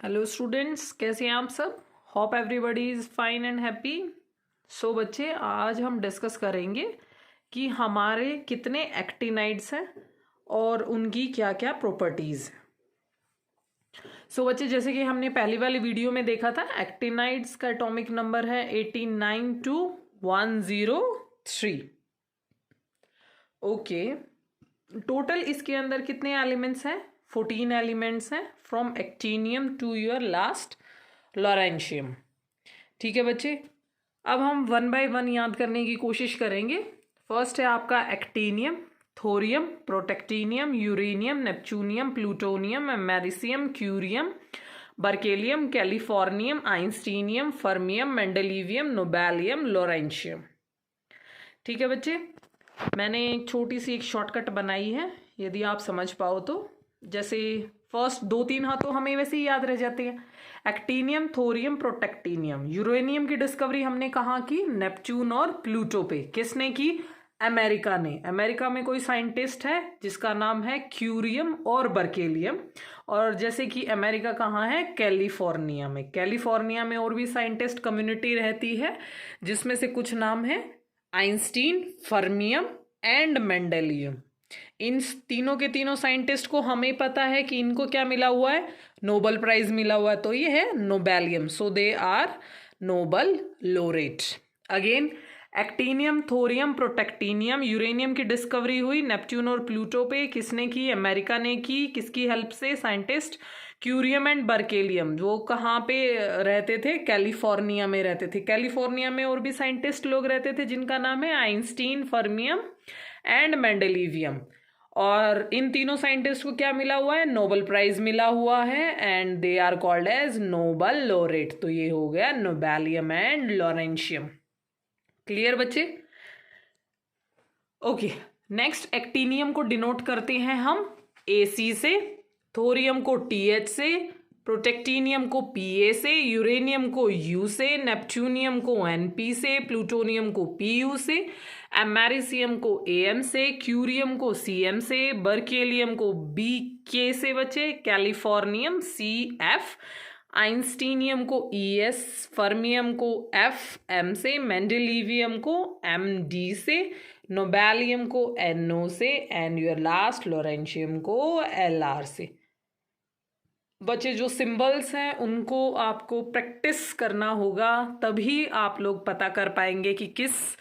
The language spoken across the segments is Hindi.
हेलो स्टूडेंट्स, कैसे हैं आप सब। Hope everybody is fine and happy. So बच्चे, आज हम डिस्कस करेंगे कि हमारे कितने एक्टिनाइड्स हैं और उनकी क्या क्या प्रॉपर्टीज़ हैं। सो बच्चे, जैसे कि हमने पहली वाली वीडियो में देखा था, एक्टिनाइड्स का एटॉमिक नंबर है 892103। ओके, टोटल इसके अंदर कितने एलिमेंट्स हैं? 14 एलिमेंट्स हैं, from actinium to your last lawrencium. ठीक है बच्चे, अब हम वन बाय वन याद करने की कोशिश करेंगे। फर्स्ट है आपका actinium, thorium, protactinium, uranium, neptunium, plutonium, americium, curium, berkelium, californium, einsteinium, fermium, mendelevium, nobelium, lawrencium. ठीक है बच्चे, मैंने एक छोटी सी एक शॉर्टकट बनाई है, यदि आप समझ पाओ तो। जैसे फर्स्ट दो तीन हाँ तो हमें वैसे ही याद रह जाते हैं। Actinium, thorium, protactinium. यूरेनियम की डिस्कवरी हमने कहाँ की? नेपच्यून और प्लूटो पे। किसने की? अमेरिका ने। अमेरिका में कोई साइंटिस्ट है जिसका नाम है क्यूरियम और बर्केलियम। और जैसे कि अमेरिका कहाँ है? कैलिफोर्निया में। कैलिफोर्निया में और भी साइंटिस्ट कम्युनिटी रहती है, जिसमें से कुछ नाम है आइंस्टीन, फर्मियम एंड मेंडेलियम। इन तीनों के तीनों साइंटिस्ट को हमें पता है कि इनको क्या मिला हुआ है? नोबेल प्राइज मिला हुआ है, तो ये है nobelium. So they are Nobel laureate. Again, actinium, thorium, protactinium. Uranium की डिस्कवरी हुई नेपच्यून और प्लूटो पे। किसने की? अमेरिका ने की। किसकी हेल्प से? Scientist curium and berkelium. वो कहाँ पे रहते थे? कैलिफोर्निया में रहते थे। कैलिफोर्निया में और भी साइंटिस्ट लोग रहते थे जिनका नाम है आइंस्टीन, फर्मियम एंड मेंडेलिवियम। और इन तीनों साइंटिस्ट को क्या मिला हुआ है? नोबेल प्राइज मिला हुआ है, and they are called as Nobel laureate. तो ये हो गया नोबेलियम एंड लॉरेंशियम। क्लियर बच्चे? ओके, नेक्स्ट एक्टिनियम को डिनोट करते हैं हम AC से, थोरियम को TH से, प्रोटेक्टिनियम को PA से, यूरेनियम को U से, नेपच्यूनियम को NP से, प्लूटोनियम को PU से, अमेरिसियम को AM से, क्यूरियम को CM से, बर्केलियम को BK से बचे, कैलिफोर्नियम CF, आइंस्टीनियम को ES, फर्मियम को FM से, मेंडेलिवियम को MD से, नोबेलियम को NO से, एंड योर लास्ट लॉरेंशियम को LR से। बच्चे, जो सिंबल्स हैं उनको आपको प्रैक्टिस करना होगा, तभी आप लोग पता कर पाएंगे कि किस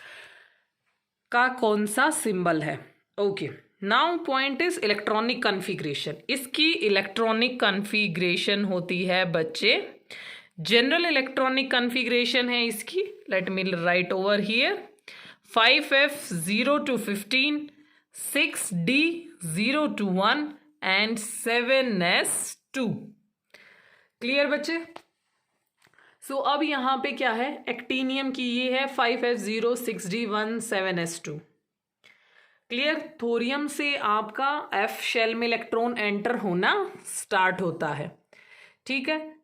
का कौन सा सिंबल है। Okay, now point is electronic configuration. इसकी इलेक्ट्रॉनिक कॉन्फ़िगरेशन होती है बच्चे, जनरल इलेक्ट्रॉनिक कॉन्फ़िगरेशन है इसकी। Let me right over here, 5f 0 to 15, 6d 0 to 1 and 7s 2। Clear बच्चे? सो अब यहाँ पे क्या है? एक्टिनियम की ये है 5f0, 6d1, 7s2। Clear? Thorium से आपका F शेल में इलेक्ट्रॉन एंटर होना स्टार्ट होता है। ठीक है,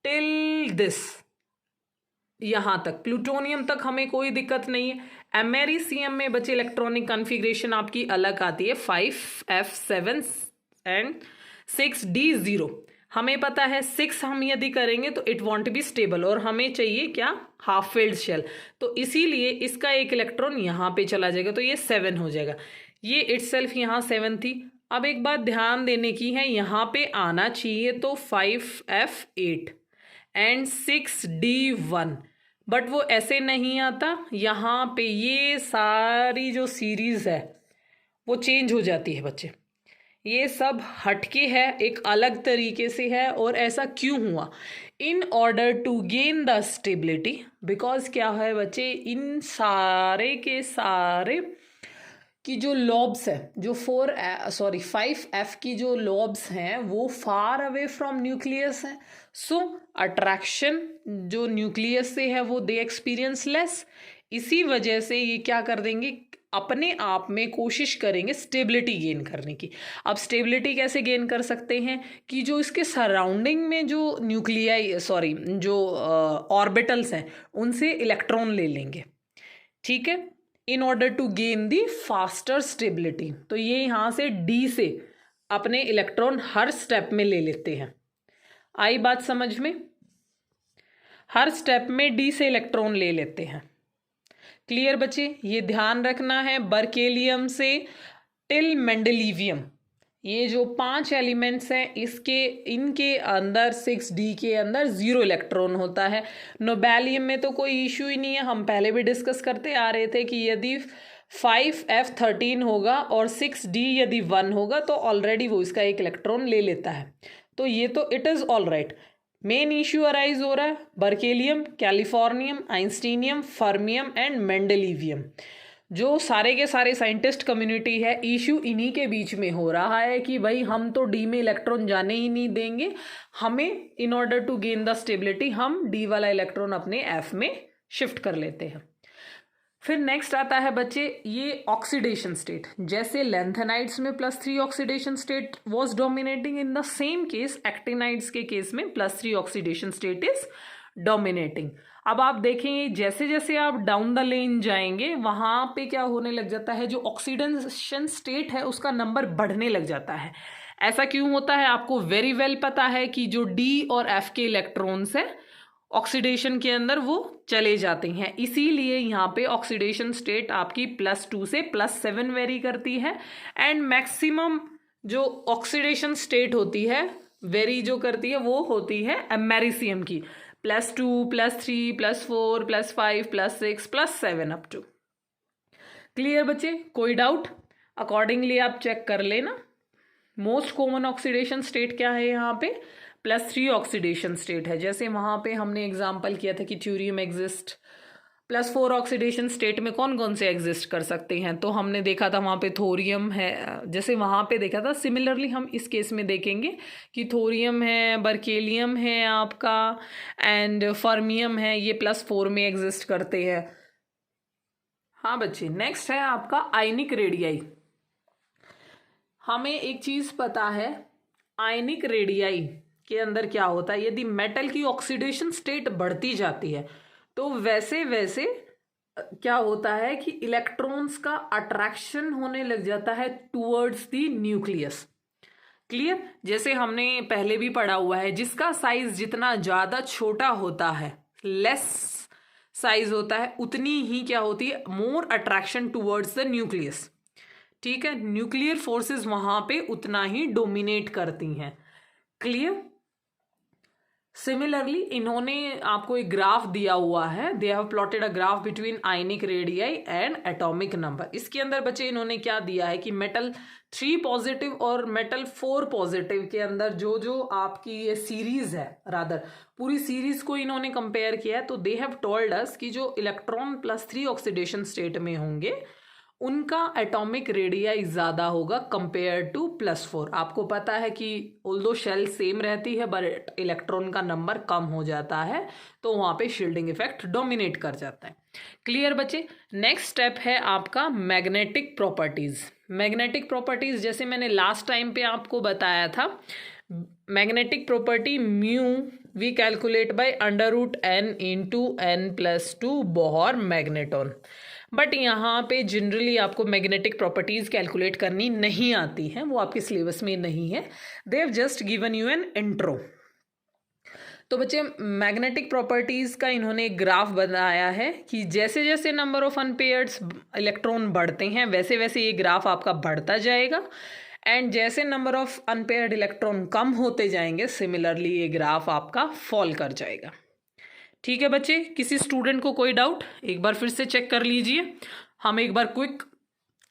टिल दिस यहां तक। प्लूटोनियम तक हमें कोई दिक्कत नहीं है। अमेरिसियम में बचे इलेक्ट्रॉनिक कॉन्फ़िगरेशन आपकी अलग आती है, 5f7 एंड 6d0। हमें पता है 6 हम यदि करेंगे तो इट वॉन्ट बी स्टेबल, और हमें चाहिए क्या? Half filled shell. तो इसीलिए इसका एक इलेक्ट्रॉन यहाँ पे चला जाएगा, तो ये 7 हो जाएगा। ये इटसेल्फ यहाँ 7 थी। अब एक बात ध्यान देने की है, यहाँ पे आना चाहिए तो 5f8 एंड 6d1, बट वो ऐसे नहीं आता। यहाँ पे ये सारी जो सीरीज है वो चेंज हो जाती है बच्चे। ये सब हटके है, एक अलग तरीके से है। और ऐसा क्यों हुआ? In order to gain the stability, because क्या है बच्चे, इन सारे के सारे की जो लॉब्स है, जो 5f की जो लॉब्स हैं वो फार अवे फ्रॉम न्यूक्लियस है। सो अट्रैक्शन जो न्यूक्लियस से है वो दे एक्सपीरियंस लेस। इसी वजह से ये क्या कर देंगे, अपने आप में कोशिश करेंगे स्टेबिलिटी गेन करने की। अब स्टेबिलिटी कैसे गेन कर सकते हैं कि जो इसके सराउंडिंग में जो जो ऑर्बिटल्स हैं उनसे इलेक्ट्रॉन ले लेंगे। ठीक है, in order to gain the faster stability. तो ये यहाँ से D से अपने इलेक्ट्रॉन हर स्टेप में ले लेते हैं। आई बात समझ में? हर स्टेप में डी से इलेक्ट्रॉन ले लेते हैं। क्लियर बच्चे? ये ध्यान रखना है, बर्केलियम से टिल मेंडलीवियम ये जो 5 एलिमेंट्स हैं इनके अंदर 6D के अंदर 0 इलेक्ट्रॉन होता है। नोबेलियम में तो कोई इशू ही नहीं है, हम पहले भी डिस्कस करते आ रहे थे कि यदि 5F13 होगा और 6D यदि 1 होगा तो ऑलरेडी वो इसका एक इलेक्ट्रॉन ले लेता है। तो ये तो it is all right. Main issue arise हो रहा है berkelium, californium, einsteinium, fermium and mendelevium. जो सारे के सारे साइंटिस्ट कम्युनिटी है, इशू इन्हीं के बीच में हो रहा है कि भाई हम तो डी में इलेक्ट्रॉन जाने ही नहीं देंगे, हमें in order to gain the stability हम डी वाला इलेक्ट्रॉन अपने एफ में शिफ्ट कर लेते हैं। फिर नेक्स्ट आता है बच्चे ये ऑक्सीडेशन स्टेट। जैसे लैंथेनाइड्स में +3 oxidation state was dominating, in the same case actinides के केस में +3 ऑक्सीडेशन स्टेट इज डोमिनेटिंग। अब आप देखेंगे जैसे जैसे आप डाउन द लेन जाएंगे वहां पे क्या होने लग जाता है, जो ऑक्सीडेशन स्टेट है उसका नंबर बढ़ने लग जाता है। ऐसा क्यों होता है आपको वेरी वेल पता है कि जो डी और एफ के इलेक्ट्रॉन्स है ऑक्सीडेशन के अंदर वो चले जाते हैं, इसीलिए यहाँ पे ऑक्सीडेशन स्टेट आपकी +2 से +7 वेरी करती है। एंड मैक्सिमम जो ऑक्सीडेशन स्टेट होती है वेरी जो करती है वो होती है अमेरिसियम की, +2, +3, +4, +5, +6, +7 अप टू। क्लियर बच्चे? कोई डाउट? अकॉर्डिंगली आप चेक कर लेना। मोस्ट कॉमन ऑक्सीडेशन स्टेट क्या है यहाँ पे? +3 ऑक्सीडेशन स्टेट है। जैसे वहां पे हमने एग्जांपल किया था कि थ्यूरियम एग्जिस्ट। +4 ऑक्सीडेशन स्टेट में कौन कौन से एग्जिस्ट कर सकते हैं, तो हमने देखा था वहां पे थोरियम है, जैसे वहां पे देखा था। सिमिलरली हम इस केस में देखेंगे कि थोरियम है, बर्केलियम है आपका एंड फर्मियम है, ये +4 में एग्जिस्ट करते हैं। हाँ बच्चे, नेक्स्ट है आपका आयनिक रेडियाई। हमें एक चीज पता है, आयनिक रेडियाई के अंदर क्या होता है, यदि मेटल की ऑक्सीडेशन स्टेट बढ़ती जाती है तो वैसे वैसे क्या होता है कि इलेक्ट्रॉन्स का अट्रैक्शन होने लग जाता है टुवर्ड्स द न्यूक्लियस। क्लियर? जैसे हमने पहले भी पढ़ा हुआ है, जिसका साइज जितना ज्यादा छोटा होता है, लेस साइज होता है, उतनी ही क्या होती है, more attraction towards the nucleus. ठीक है, न्यूक्लियर फोर्सेस वहां पे उतना ही डोमिनेट करती हैं। क्लियर? सिमिलरली इन्होंने आपको एक ग्राफ दिया हुआ है, they have plotted a graph between ionic radii and atomic number. इसके अंदर बच्चे इन्होंने क्या दिया है कि मेटल 3 पॉजिटिव और मेटल 4 पॉजिटिव के अंदर जो जो आपकी ये सीरीज है, रादर पूरी सीरीज को इन्होंने कंपेयर किया है। तो दे हैव टोल्ड अस कि जो इलेक्ट्रॉन +3 ऑक्सीडेशन स्टेट में होंगे उनका एटॉमिक रेडियाई ज्यादा होगा कंपेयर टू +4। आपको पता है कि ऑल्दो शेल सेम रहती है बट इलेक्ट्रॉन का नंबर कम हो जाता है, तो वहां पे शील्डिंग इफेक्ट डोमिनेट कर जाता है। क्लियर बच्चे? नेक्स्ट स्टेप है आपका मैग्नेटिक प्रॉपर्टीज। मैग्नेटिक प्रॉपर्टीज जैसे मैंने लास्ट टाइम पे आपको बताया था, magnetic property mu we calculate by √n × n+2 Bohr magneton. But यहाँ पे जनरली आपको मैग्नेटिक प्रॉपर्टीज कैलकुलेट करनी नहीं आती हैं, वो आपके सिलेबस में नहीं है। They have just given you an intro. तो बच्चे मैग्नेटिक प्रॉपर्टीज का इन्होंने एक ग्राफ बनाया है कि जैसे जैसे नंबर ऑफ अनपेयर्ड्स इलेक्ट्रॉन बढ़ते हैं वैसे वैसे ये ग्राफ आपका बढ़ता जाएगा, एंड जैसे नंबर ऑफ अनपेयर्ड इलेक्ट्रॉन कम होते जाएंगे सिमिलरली ये ग्राफ आपका फॉल कर जाएगा। ठीक है बच्चे, किसी स्टूडेंट को कोई डाउट? एक बार फिर से चेक कर लीजिए। हम एक बार क्विक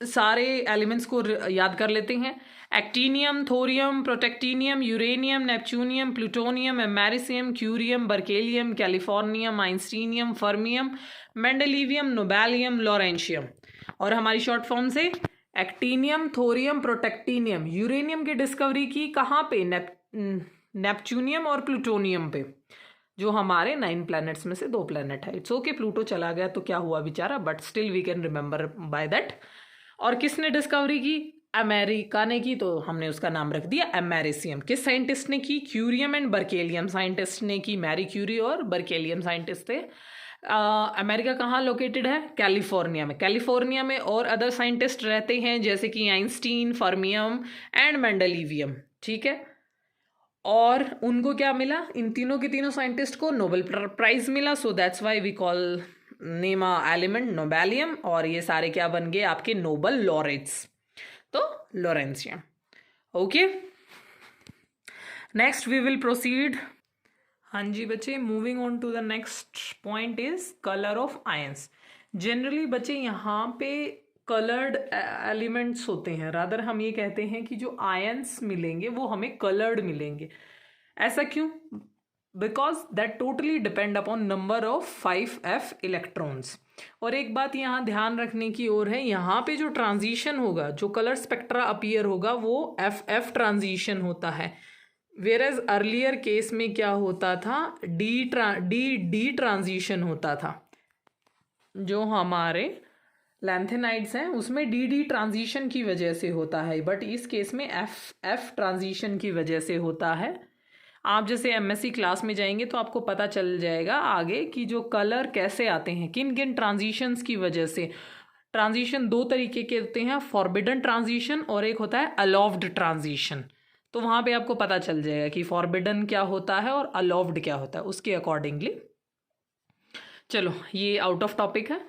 सारे एलिमेंट्स को याद कर लेते हैं। Actinium, thorium, protactinium, uranium, neptunium, plutonium, americium, curium, berkelium, californium, einsteinium, fermium, mendelevium, nobelium, lawrencium. और हमारी शॉर्ट फॉर्म से एक्टीनियम, थोरियम, प्रोटेक्टीनियम। यूरेनियम की डिस्कवरी की कहाँ पे? नेपच्यूनियम और प्लूटोनियम पे, जो हमारे 9 प्लैनेट्स में से 2 प्लैनेट है। इट्स ओके, प्लूटो चला गया तो क्या हुआ बेचारा, but still we can remember by that. और किसने डिस्कवरी की? अमेरिका ने की, तो हमने उसका नाम रख दिया अमेरिसियम। किस साइंटिस्ट ने की? क्यूरियम एंड बर्केलियम साइंटिस्ट ने की। मैरी क्यूरी और बर्केलियम साइंटिस्ट थे। अमेरिका कहाँ लोकेटेड है? कैलिफोर्निया में। कैलिफोर्निया में और अदर साइंटिस्ट रहते हैं जैसे कि आइंस्टीन, फर्मियम एंड मेंडलीवियम। ठीक है, और उनको क्या मिला, इन तीनों के तीनों साइंटिस्ट को नोबेल प्राइज मिला. So that's why we call name element nobelium. और ये सारे क्या बन गए आपके नोबेल लॉरेट्स. तो lawrencium. Okay, next we will proceed. हाँ जी बच्चे, moving on to the next point is colour of ions. Generally बच्चे यहाँ पे कलर्ड एलिमेंट्स होते हैं, रादर हम ये कहते हैं कि जो आयंस मिलेंगे वो हमें कलर्ड मिलेंगे. ऐसा क्यों? Because that totally depend upon number of 5f electrons. और एक बात यहाँ ध्यान रखने की ओर है, यहाँ पे जो ट्रांजिशन होगा, जो कलर स्पेक्ट्रा अपीयर होगा वो FF ट्रांजिशन होता है. वेरएज अर्लियर केस में क्या होता था, डी ट्रांजिशन होता था. जो हमारे लैंथेनाइड्स हैं उसमें डी ट्रांजिशन की वजह से होता है, बट इस केस में FF ट्रांजिशन की वजह से होता है. आप जैसे MSc क्लास में जाएंगे तो आपको पता चल जाएगा आगे कि जो कलर कैसे आते हैं, किन किन ट्रांजिशंस की वजह से. ट्रांजिशन दो तरीके के होते हैं, फॉरबिडन ट्रांजिशन और एक होता है अलाउड ट्रांजिशन. तो वहाँ पे आपको पता चल जाएगा कि फॉरबिडन क्या होता है और अलाउड क्या होता है, उसके अकॉर्डिंगली. चलो, ये आउट ऑफ टॉपिक है.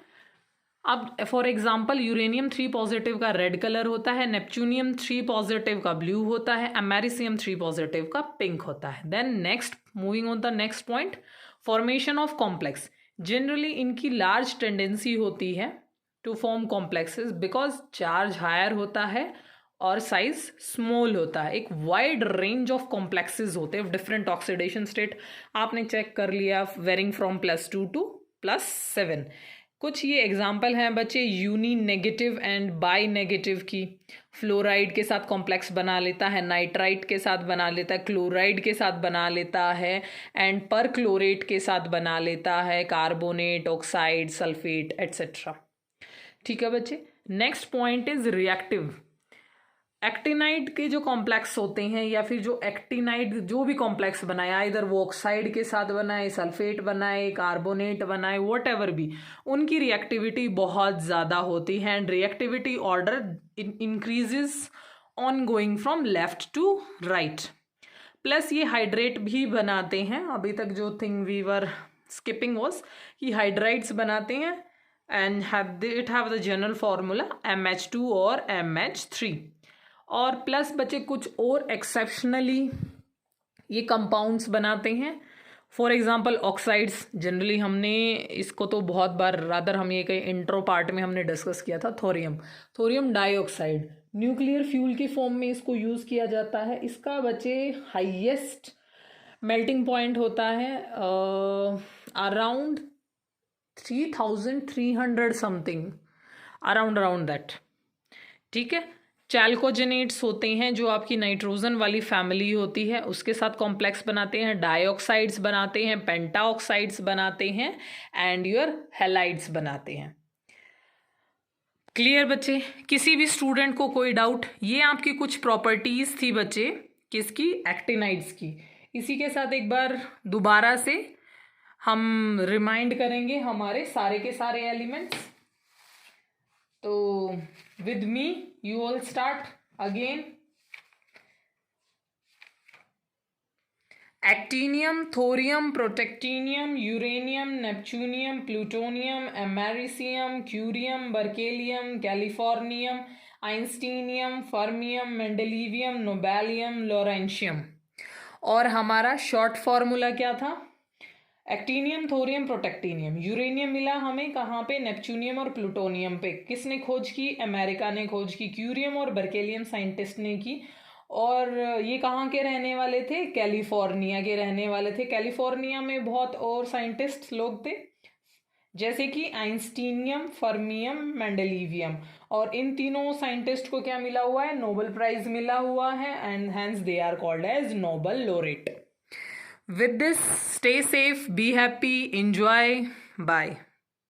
अब फॉर एग्जांपल यूरेनियम 3 पॉजिटिव का रेड कलर होता है, नेपच्यूनियम 3 पॉजिटिव का ब्लू होता है, अमेरिसियम 3 पॉजिटिव का पिंक होता है. Then next, moving on the next point, formation of complex. Generally इनकी लार्ज टेंडेंसी होती है to form complexes because charge higher होता है और साइज स्मॉल होता है. एक वाइड रेंज ऑफ कॉम्प्लेक्सेस होते हैं, डिफरेंट ऑक्सीडेशन स्टेट आपने चेक कर लिया, वेरिंग फ्रॉम +2 to +7. कुछ ये एग्जाम्पल हैं बच्चे uni negative and bi negative की. फ्लोराइड के साथ कॉम्प्लेक्स बना लेता है, नाइट्राइट के साथ बना लेता है, क्लोराइड के साथ बना लेता है, एंड पर क्लोरेट के साथ बना लेता है, कार्बोनेट, ऑक्साइड, सल्फेट एट्सेट्रा. ठीक है बच्चे. Next point is reactive. Actinide के जो कॉम्प्लेक्स होते हैं या फिर जो एक्टिनाइड जो भी कॉम्प्लेक्स बनाए, इधर वो ऑक्साइड के साथ बनाए, सल्फेट बनाए, कार्बोनेट बनाए, वट एवर भी, उनकी रिएक्टिविटी बहुत ज़्यादा होती है and reactivity order increases on going from left to right. Plus ये हाइड्रेट भी बनाते हैं. अभी तक जो thing we were skipping was कि हाइड्राइड्स बनाते हैं and it have the general formula MH2 और MH3. और प्लस बच्चे कुछ और एक्सेप्शनली ये कंपाउंड्स बनाते हैं. For example oxides. जनरली हमने इसको तो बहुत बार, रादर हम ये कहीं इंट्रो पार्ट में हमने डिस्कस किया था. थोरियम डाइऑक्साइड न्यूक्लियर फ्यूल के फॉर्म में इसको यूज़ किया जाता है. इसका बच्चे हाईएस्ट मेल्टिंग पॉइंट होता है अराउंड 3300 समथिंग, अराउंड दैट. ठीक है. चैल्कोजेनेट्स होते हैं जो आपकी नाइट्रोजन वाली फैमिली होती है, उसके साथ कॉम्प्लेक्स बनाते हैं. डाइऑक्साइड्स बनाते हैं, पेंटाऑक्साइड्स बनाते हैं एंड योर हैलाइड्स बनाते हैं. क्लियर बच्चे? किसी भी स्टूडेंट को कोई डाउट? ये आपकी कुछ प्रॉपर्टीज थी बच्चे, किसकी? एक्टिनाइड्स की. इसी के साथ एक बार दोबारा से हम रिमाइंड करेंगे हमारे सारे के सारे एलिमेंट्स. तो with me you all start again. Actinium, thorium, protactinium, uranium, neptunium, plutonium, americium, curium, berkelium, californium, einsteinium, fermium, mendelevium, nobelium, lawrencium. और हमारा शॉर्ट फॉर्मूला क्या था? Actinium, thorium, protactinium. यूरेनियम मिला हमें कहाँ पे? नेपच्यूनियम और प्लूटोनियम पे. किसने खोज की? अमेरिका ने खोज की. क्यूरियम और बर्केलियम साइंटिस्ट ने की. और ये कहाँ के रहने वाले थे? कैलिफोर्निया के रहने वाले थे. कैलिफोर्निया में बहुत और साइंटिस्ट लोग थे जैसे कि आइंस्टीनियम, फर्मियम, मेंडेलिवियम. और इन तीनों साइंटिस्ट को क्या मिला हुआ है? नोबेल प्राइज मिला हुआ है and hence they are called as Nobel laureate. With this, stay safe, be happy, enjoy, bye.